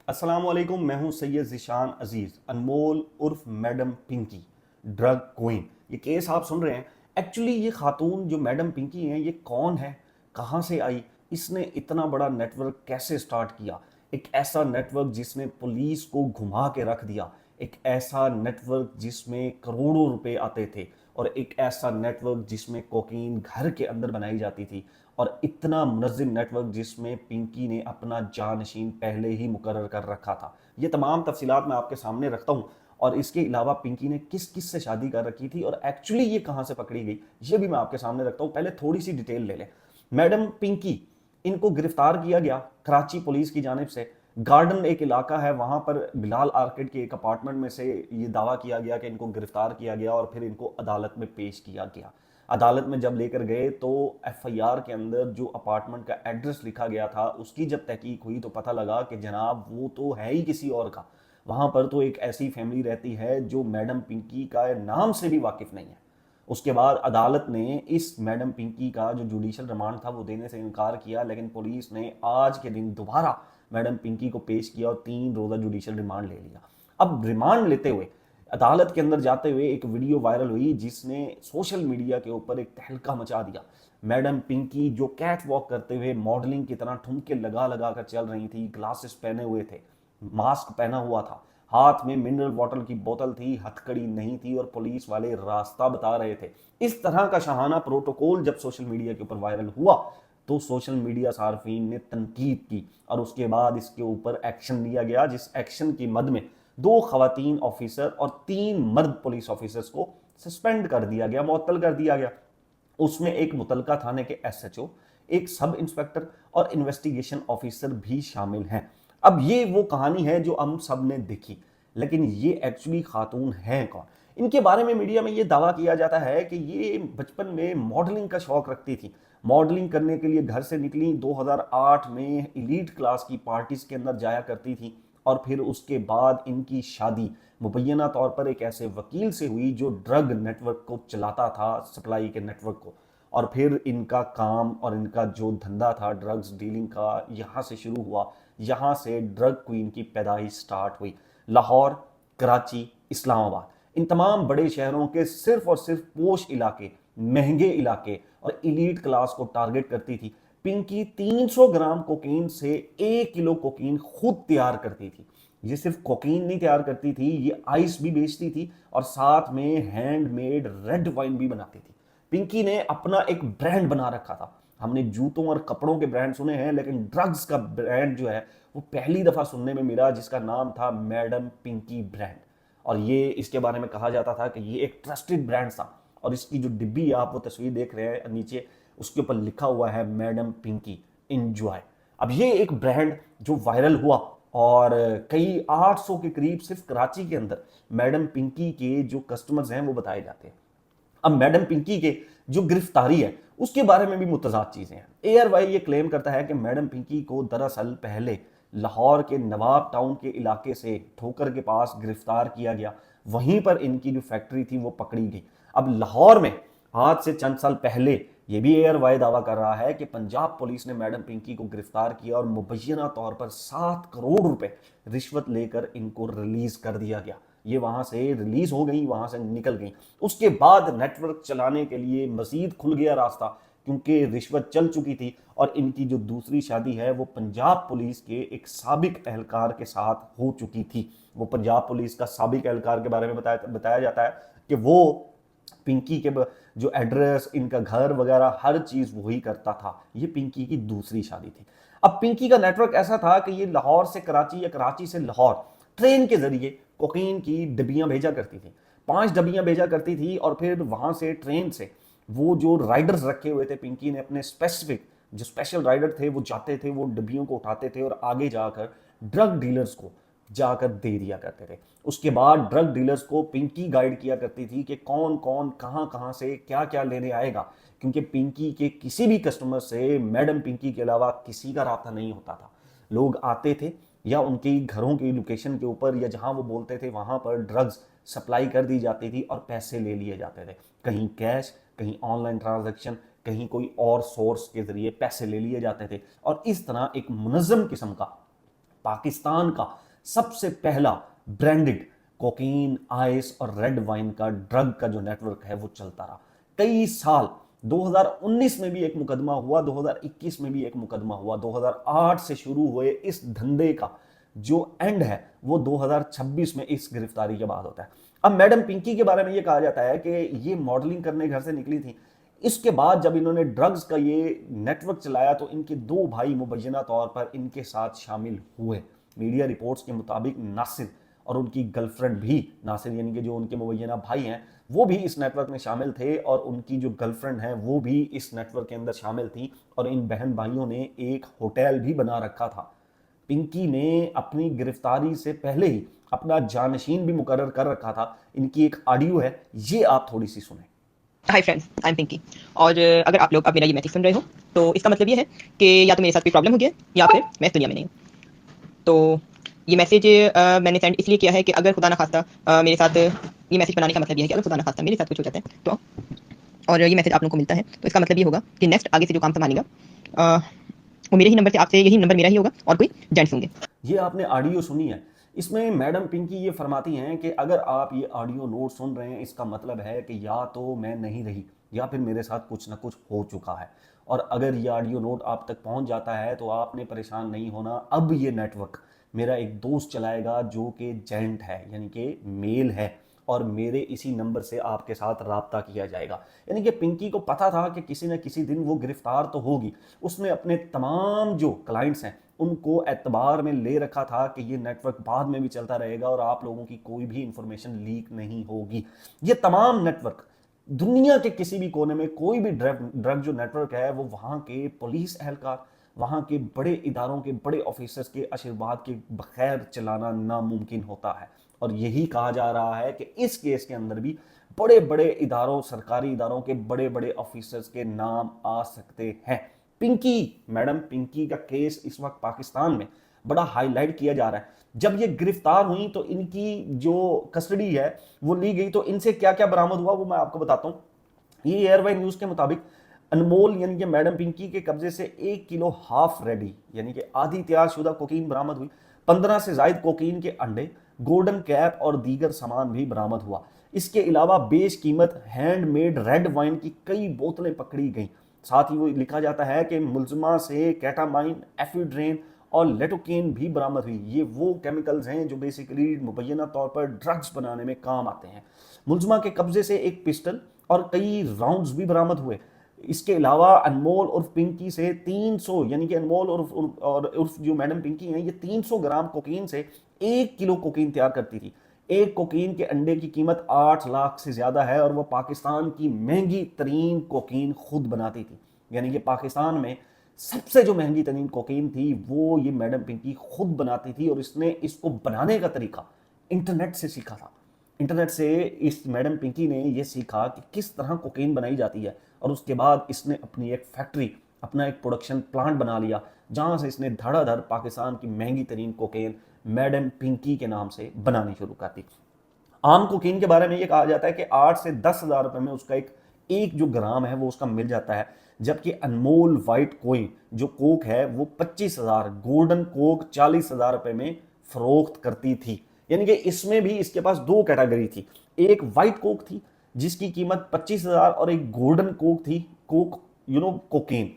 अस्सलाम वालेकुम। मैं हूं सैयद ज़ीशान अजीज़, अनमोल उर्फ मैडम पिंकी, ड्रग क्वीन। ये केस आप सुन रहे हैं। एक्चुअली ये खातून जो मैडम पिंकी हैं, ये कौन है, कहाँ से आई, इसने इतना बड़ा नेटवर्क कैसे स्टार्ट किया। एक ऐसा नेटवर्क जिसने पुलिस को घुमा के रख दिया, एक ऐसा नेटवर्क जिसमें करोड़ों रुपए आते थे, और एक ऐसा नेटवर्क जिसमें कोकीन घर के अंदर बनाई जाती थी, और इतना मुनज़्ज़म नेटवर्क जिसमें पिंकी ने अपना जानशीन पहले ही मुकर्रर कर रखा था। ये तमाम तफसीलात मैं आपके सामने रखता हूँ, और इसके अलावा पिंकी ने किस किस से शादी कर रखी थी और एक्चुअली ये कहाँ से पकड़ी गई, ये भी मैं आपके सामने रखता हूँ। पहले थोड़ी सी डिटेल ले लें। मैडम पिंकी, इनको गिरफ्तार किया गया कराची पुलिस की जानिब से। गार्डन एक इलाका है, वहां पर बिलाल आर्किड के एक अपार्टमेंट में से ये दावा किया गया कि इनको गिरफ्तार किया गया और फिर इनको अदालत में पेश किया गया। अदालत में जब लेकर गए तो एफआईआर के अंदर जो अपार्टमेंट का एड्रेस लिखा गया था, उसकी जब तहकीक हुई तो पता लगा कि जनाब वो तो है ही किसी और का। वहां पर तो एक ऐसी फैमिली रहती है जो मैडम पिंकी का नाम से भी वाकिफ नहीं है। उसके बाद अदालत ने इस मैडम पिंकी का जो जुडिशल रिमांड था वो देने से इनकार किया, लेकिन पुलिस ने आज के दिन दोबारा मैडम पिंकी को पेश किया और 3 रोज़ा जुडिशल रिमांड ले लिया। अब रिमांड लेते हुए अदालत के अंदर जाते हुए एक वीडियो वायरल हुई जिसने सोशल मीडिया के ऊपर एक तहलका मचा दिया। मैडम पिंकी जो कैट वॉक करते हुए मॉडलिंग की तरह ठुमके लगा लगा कर चल रही थी, ग्लासेस पहने हुए थे, मास्क पहना हुआ था, हाथ में मिनरल वाटर की बोतल थी, हथकड़ी नहीं थी, और पुलिस वाले रास्ता बता रहे थे। इस तरह का शाहाना प्रोटोकॉल जब सोशल मीडिया के ऊपर वायरल हुआ तो सोशल मीडिया सार्फिन ने तनकीद की, और उसके बाद इसके ऊपर एक्शन लिया गया, जिस एक्शन की मद में 2 खवातीन ऑफिसर और 3 मर्द पुलिस ऑफिसर्स को सस्पेंड कर दिया गया, मुअत्तल कर दिया गया। उसमें एक मुतलका थाने के एसएचओ, एक सब इंस्पेक्टर और इन्वेस्टिगेशन ऑफिसर भी शामिल हैं। अब ये वो कहानी है जो हम सब ने देखी, लेकिन ये एक्चुअली खातून है कौन। इनके बारे में मीडिया में ये दावा किया जाता है कि ये बचपन में मॉडलिंग का शौक रखती थी। मॉडलिंग करने के लिए घर से निकली, 2008 में इलीट क्लास की पार्टीज के अंदर जाया करती थी, और फिर उसके बाद इनकी शादी मुबैना तौर पर एक ऐसे वकील से हुई जो ड्रग नेटवर्क को चलाता था, सप्लाई के नेटवर्क को। और फिर इनका काम और इनका जो धंधा था ड्रग्स डीलिंग का, यहाँ से शुरू हुआ। यहाँ से ड्रग क्वीन की पैदाइश स्टार्ट हुई। लाहौर, कराची, इस्लामाबाद, इन तमाम बड़े शहरों के सिर्फ और सिर्फ पोश इलाके, महंगे इलाके और इलीट क्लास को टारगेट करती थी। पिंकी 300 ग्राम कोकीन से 1 किलो कोकीन खुद तैयार करती थी। ये सिर्फ कोकीन नहीं तैयार करती थी, ये आइस भी बेचती थी, और साथ में हैंडमेड रेड वाइन भी बनाती थी। पिंकी ने अपना एक ब्रांड बना रखा था। हमने जूतों और कपड़ों के ब्रांड सुने हैं, लेकिन ड्रग्स का ब्रांड जो है वो पहली दफा सुनने में मिला, जिसका नाम था मैडम पिंकी ब्रांड। और ये इसके बारे में कहा जाता था कि ये एक ट्रस्टेड ब्रांड था। और इसकी जो डिब्बी आप वो तस्वीर देख रहे हैं नीचे, उसके ऊपर लिखा हुआ है मैडम पिंकी इंजॉय। अब ये एक ब्रांड जो वायरल हुआ, और कई 800 के करीब सिर्फ कराची के अंदर मैडम पिंकी के जो कस्टमर्स हैं वो बताए जाते हैं। अब मैडम पिंकी के जो गिरफ्तारी है उसके बारे में भी मुतजाद चीजें हैं। एयरवाई ये क्लेम करता है कि मैडम पिंकी को दरअसल पहले लाहौर के नवाब टाउन के इलाके से ठोकर के पास गिरफ्तार किया गया, वहीं पर इनकी जो फैक्ट्री थी वो पकड़ी गई। अब लाहौर में आज से चंद साल पहले ये भी एयरवाई दावा कर रहा है कि पंजाब पुलिस ने मैडम पिंकी को गिरफ्तार किया और मुबैना तौर पर 7 करोड़ रुपए रिश्वत लेकर इनको रिलीज कर दिया गया। ये वहां से रिलीज हो गई, वहां से निकल गई। उसके बाद नेटवर्क चलाने के लिए मजीद खुल गया रास्ता, क्योंकि रिश्वत चल चुकी थी। और इनकी जो दूसरी शादी है वो पंजाब पुलिस के एक साबिक एहलकार के साथ हो चुकी थी। वो पंजाब पुलिस का साबिक एहलकार के बारे में बताया जाता है कि वो पिंकी के जो एड्रेस, इनका घर वगैरह हर चीज वही करता था। ये पिंकी की दूसरी शादी थी। अब पिंकी का नेटवर्क ऐसा था कि ये लाहौर से कराची या कराची से लाहौर ट्रेन के जरिए कोकीन की डब्बियां भेजा करती थी। 5 डब्बियां भेजा करती थी, और फिर वहां से ट्रेन से वो जो राइडर्स रखे हुए थे पिंकी ने अपने स्पेसिफिक, जो स्पेशल राइडर थे, वो जाते थे, वो डब्बियों को उठाते थे और आगे जाकर ड्रग डीलर्स को जाकर दे दिया करते थे। उसके बाद ड्रग डीलर्स को पिंकी गाइड किया करती थी कि कौन कौन कहां कहां से क्या क्या लेने आएगा, क्योंकि पिंकी के किसी भी कस्टमर से मैडम पिंकी के अलावा किसी का रास्ता नहीं होता था। लोग आते थे या उनकी घरों की लोकेशन के ऊपर या जहां वो बोलते थे वहां पर ड्रग्स सप्लाई कर दी जाती थी और पैसे ले लिए जाते थे। कहीं कैश, कहीं ऑनलाइन ट्रांजैक्शन, कहीं कोई और सोर्स के जरिए पैसे ले लिए जाते थे। और इस तरह एक मुनज़्ज़म किस्म का पाकिस्तान का सबसे पहला ब्रांडेड कोकीन, आइस और रेड वाइन का ड्रग का जो नेटवर्क है वो चलता रहा कई साल। 2019 में भी एक मुकदमा हुआ, 2021 में भी एक मुकदमा हुआ। 2008 से शुरू हुए इस धंधे का जो एंड है वो 2026 में इस गिरफ्तारी के बाद होता है। अब मैडम पिंकी के बारे में ये कहा जाता है कि ये मॉडलिंग करने घर से निकली थी। इसके बाद जब इन्होंने ड्रग्स का ये नेटवर्क चलाया तो इनके दो भाई मुबैना तौर पर इनके साथ शामिल हुए। मीडिया रिपोर्ट्स के मुताबिक नासिर और उनकी गर्लफ्रेंड भी, नासिर यानी कि जो उनके मुबैना भाई हैं, वो भी इस नेटवर्क में शामिल थे और उनकी जो गर्लफ्रेंड है वो भी इस नेटवर्क के अंदर शामिल थी। और इन बहन भाइयों ने एक होटल भी बना रखा था। पिंकी ने अपनी गिरफ्तारी से पहले ही अपना जानशीन भी मुकर्रर कर रखा था। इनकी एक ऑडियो है, ये आप थोड़ी सी सुने। Hi friends, I am Pinky. और अगर आप लोग अब मेरा ये मैसेज सुन रहे हो तो इसका मतलब ये है कि या तो मेरे साथ कोई प्रॉब्लम हो गया या फिर मैं इस दुनिया में नहीं हूँ। तो ये मैसेज मैंने सेंड इसलिए किया है कि अगर खुदा ना खास्ता मेरे साथ, ये मैसेज बनाने का मतलब ये है कि अगर खुदा ना खास्ता मेरे साथ कुछ हो जाता है तो, और ये मैसेज आप लोगों को मिलता है, तो इसका मतलब ये होगा कि नेक्स्ट आगे से जो काम संभालेगा वो मेरे ही नंबर से, आपसे यही नंबर मेरा ही होगा और कोई जेंट्स होंगे। ये आपने ऑडियो सुनी है। इसमें मैडम पिंकी ये फरमाती हैं कि अगर आप ये ऑडियो नोट सुन रहे हैं, इसका मतलब है कि या तो मैं नहीं रही या फिर मेरे साथ कुछ ना कुछ हो चुका है। और अगर ये ऑडियो नोट आप तक पहुंच जाता है तो आपने परेशान नहीं होना। अब ये नेटवर्क मेरा एक दोस्त चलाएगा जो कि जेंट है, यानी कि मेल है, और मेरे इसी नंबर से आपके साथ राब्ता किया जाएगा। यानी कि पिंकी को पता था कि किसी न किसी दिन वो गिरफ्तार तो होगी। उसने अपने तमाम जो क्लाइंट्स हैं उनको एतबार में ले रखा था कि ये नेटवर्क बाद में भी चलता रहेगा और आप लोगों की कोई भी इंफॉर्मेशन लीक नहीं होगी। ये तमाम नेटवर्क दुनिया के किसी भी कोने में कोई भी ड्रग जो नेटवर्क है वो वहाँ के पुलिस एहलकार, वहाँ के बड़े इदारों के बड़े ऑफिसर्स के आशीर्वाद के बगैर चलाना नामुमकिन होता है। और यही कहा जा रहा है कि इस केस के अंदर भी बड़े बड़े इदारों, सरकारी इदारों के बड़े बड़े ऑफिसर्स के नाम आ सकते हैं। पिंकी, मैडम पिंकी का केस इस वक्त पाकिस्तान में बड़ा हाईलाइट किया जा रहा है। जब ये गिरफ्तार हुई तो इनकी जो कस्टडी है वो ली गई, तो इनसे क्या क्या बरामद हुआ वो मैं आपको बताता हूँ। ये एयरवाई न्यूज के मुताबिक अनमोल यानी कि मैडम पिंकी के कब्जे से 1 किलो हाफ रेडी यानी कि आधी तैयार शुदा कोकीन बरामद हुई। 15 से जायद कोकीन के अंडे, गोल्डन कैप और दीगर सामान भी बरामद हुआ। इसके अलावा बेशकीमत हैंडमेड रेड वाइन की कई बोतलें पकड़ी गईं। साथ ही वो लिखा जाता है कि मुलजमा से कैटामाइन, एफिड्रेन और लेटोकेन भी बरामद हुई। ये वो केमिकल्स हैं जो बेसिकली मुबैना तौर पर ड्रग्स बनाने में काम आते हैं। मुलजमा के कब्जे से एक पिस्टल और कई राउंड्स भी बरामद हुए। इसके अलावा अनमोल उर्फ पिंकी से 300 यानी कि अनमोल उर्फ जो मैडम पिंकी हैं ये 300 ग्राम कोकीन से 1 किलो कोकीन तैयार करती थी। एक कोकीन के अंडे की कीमत 8 लाख से ज्यादा है और वह पाकिस्तान की महंगी तरीन कोकीन खुद बनाती थी। यानी कि पाकिस्तान में सबसे जो महंगी तरीन कोकीन थी वो ये मैडम पिंकी खुद बनाती थी और इसने इसको बनाने का तरीका इंटरनेट से सीखा था। इंटरनेट से इस मैडम पिंकी ने यह सीखा कि किस तरह कोकीन बनाई जाती है और उसके बाद इसने अपनी एक फैक्ट्री, अपना एक प्रोडक्शन प्लांट बना लिया जहां से इसने धड़ाधड़ पाकिस्तान की महंगी तरीन कोकेन मैडम पिंकी के नाम से बनानी शुरू कर दी। आम कोकीन के बारे में ये कहा जाता है कि 8 से 10 हज़ार रुपए में उसका एक जो ग्राम है वो उसका मिल जाता है, जबकि अनमोल वाइट कोइन जो कोक है वो 25,000, गोल्डन कोक 40,000 रुपए में फरोख्त करती थी। यानी कि इसमें भी इसके पास दो कैटेगरी थी, एक वाइट कोक थी जिसकी कीमत 25,000 और एक गोल्डन कोक थी, कोक कोकेन,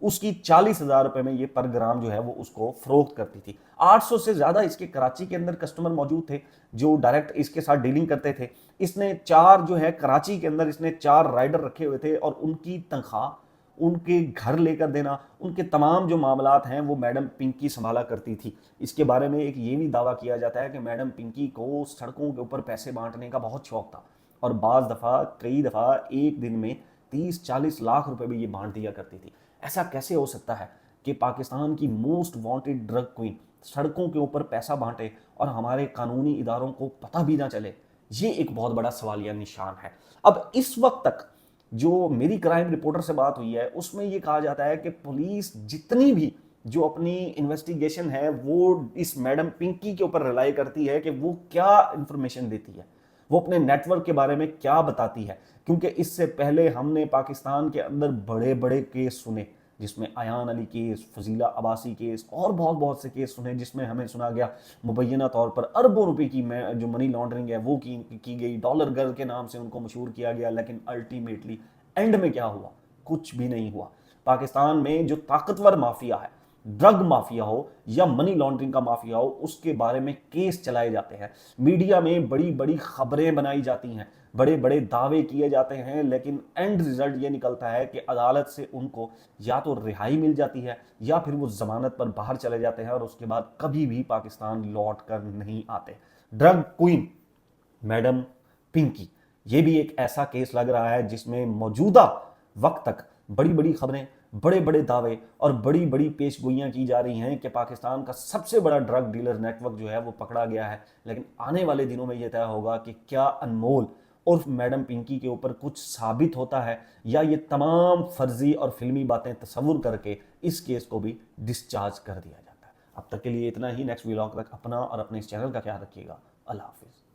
उसकी 40,000 रुपए में ये पर ग्राम जो है वो उसको फरोख्त करती थी। 800 से ज्यादा इसके कराची के अंदर कस्टमर मौजूद थे जो डायरेक्ट इसके साथ डीलिंग करते थे। इसने 4 जो है कराची के अंदर इसने 4 राइडर रखे हुए थे और उनकी तनख्वाह, उनके घर लेकर देना, उनके तमाम जो मामलात हैं वो मैडम पिंकी संभाला करती थी। इसके बारे में एक ये भी दावा किया जाता है कि मैडम पिंकी को सड़कों के ऊपर पैसे बांटने का बहुत शौक था और कई दफ़ा एक दिन में 30-40 लाख रुपए भी ये बांट दिया करती थी। ऐसा कैसे हो सकता है कि पाकिस्तान की मोस्ट वांटेड ड्रग क्वीन सड़कों के ऊपर पैसा बांटे और हमारे कानूनी इदारों को पता भी ना चले? ये एक बहुत बड़ा सवालिया निशान है। अब इस वक्त तक जो मेरी क्राइम रिपोर्टर से बात हुई है उसमें यह कहा जाता है कि पुलिस जितनी भी जो अपनी इन्वेस्टिगेशन है वो इस मैडम पिंकी के ऊपर रिलाई करती है कि वो क्या इंफॉर्मेशन देती है, वो अपने नेटवर्क के बारे में क्या बताती है। क्योंकि इससे पहले हमने पाकिस्तान के अंदर बड़े बड़े केस सुने जिसमें अयान अली केस, फजीला अब्बासी केस और बहुत बहुत से केस सुने, जिसमें हमें सुना गया मुबैना तौर पर अरबों रुपए की जो मनी लॉन्ड्रिंग है वो की गई, डॉलर गर्ल के नाम से उनको मशहूर किया गया, लेकिन अल्टीमेटली एंड में क्या हुआ? कुछ भी नहीं हुआ। पाकिस्तान में जो ताकतवर माफिया है, ड्रग माफिया हो या मनी लॉन्ड्रिंग का माफिया हो, उसके बारे में केस चलाए जाते हैं, मीडिया में बड़ी बड़ी खबरें बनाई जाती हैं, बड़े बड़े दावे किए जाते हैं, लेकिन एंड रिजल्ट ये निकलता है कि अदालत से उनको या तो रिहाई मिल जाती है या फिर वो जमानत पर बाहर चले जाते हैं और उसके बाद कभी भी पाकिस्तान लौट कर नहीं आते। ड्रग क्वीन मैडम पिंकी, ये भी एक ऐसा केस लग रहा है जिसमें मौजूदा वक्त तक बड़ी बड़ी खबरें, बड़े बड़े दावे और बड़ी बड़ी पेशगोइयां की जा रही हैं कि पाकिस्तान का सबसे बड़ा ड्रग डीलर नेटवर्क जो है वो पकड़ा गया है। लेकिन आने वाले दिनों में यह तय होगा कि क्या अनमोल उर्फ मैडम पिंकी के ऊपर कुछ साबित होता है या ये तमाम फर्जी और फिल्मी बातें तस्वुर करके इस केस को भी डिस्चार्ज कर दिया जाता है। अब तक के लिए इतना ही। नेक्स्ट व्लॉग तक अपना और अपने इस चैनल का ख्याल रखिएगा। अल्लाह हाफिज़।